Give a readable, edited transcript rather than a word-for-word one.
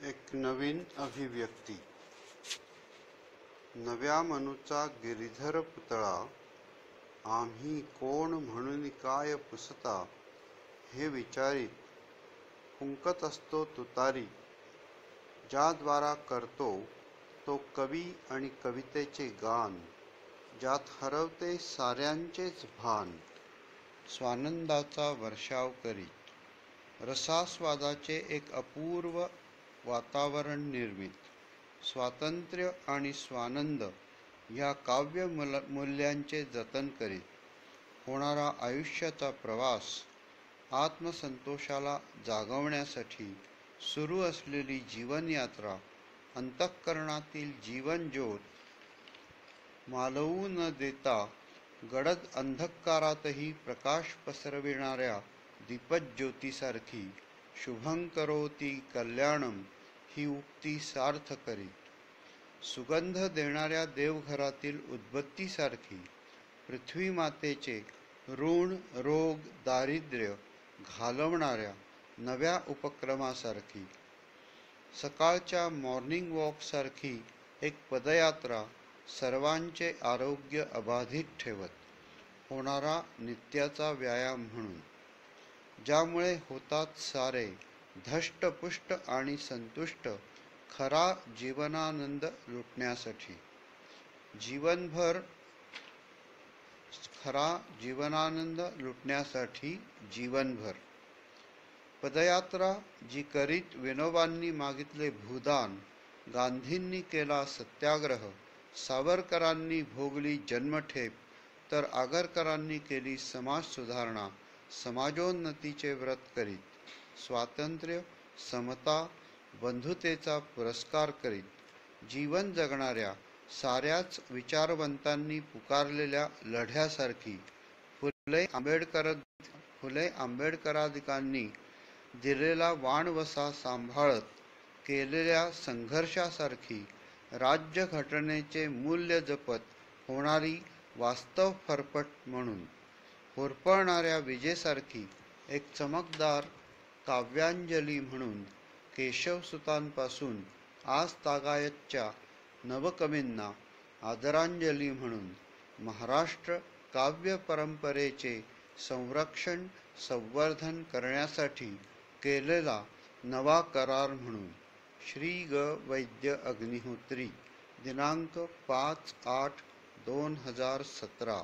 एक नवीन अभिव्यक्ती. नव्या मनूचा गिरिधर पुतळा, आम्ही कोण म्हणून काय पुसता, हे विचारित फुंकत असतो तुतारी. ज्याद्वारा करतो तो कवी आणि कवितेचे गान, ज्यात हरवते साऱ्यांचेच भान. स्वानंदाचा वर्षाव करीत रसास्वादाचे एक अपूर्व वातावरण निर्मित. स्वातंत्र्य आणि स्वानंद ह्या काव्य मूल्यांचे जतन करीत होणारा आयुष्याचा प्रवास, आत्मसंतोषाला जागवण्यासाठी सुरू असलेली जीवनयात्रा, अंतःकरणातील जीवनज्योत मालवू न देता गडद अंधकारातही प्रकाश पसरविणाऱ्या दीपज्योतीसारखी, शुभं करोति कल्याणम ही उक्ती सार्थ करीत. सुगंध देणाऱ्या देवघरातील उद्बत्तीसारखी, पृथ्वी मातेचे ऋण रोग दारिद्र्य घालवणाऱ्या नव्या उपक्रमासारखी, सकाळच्या मॉर्निंग वॉकसारखी एक पदयात्रा सर्वांचे आरोग्य अबाधित ठेवत होणारा नित्याचा व्यायाम म्हणून, ज्यामुळे होतात सारे धष्टपुष्ट आणि संतुष्ट खरा जीवनानंद लुटण्यासाठी. जीवनभर पदयात्रा जी करीत विनोबांनी मागितले भूदान, गांधींनी केला सत्याग्रह, सावरकरांनी भोगली जन्मठेप, तर आगरकरांनी केली समाज सुधारणा, समाजोन्नतीचे व्रत करीत, स्वातंत्र्य, समता, बंधुतेचा पुरस्कार करीत जीवन जगणाऱ्या साऱ्याच विचारवंतांनी पुकारलेल्या लढ्यासारखी, फुले आंबेडकरादिकांनी दिलेला वाणवसा सांभाळत केलेल्या संघर्षासारखी, राज्यघटनेचे मूल्य जपत होणारी वास्तव फरफट म्हणून होरपळणाऱ्या विजेसारखी, एक चमकदार काव्यांजली म्हणून केशवसुतांपासून आजतागायतच्या नवकवींना आदरांजली म्हणून, महाराष्ट्र काव्य परंपरेचे संरक्षण संवर्धन करण्यासाठी केलेला नवा करार म्हणून. श्री ग. वैद्य अग्निहोत्री, दिनांक 5/8/2017.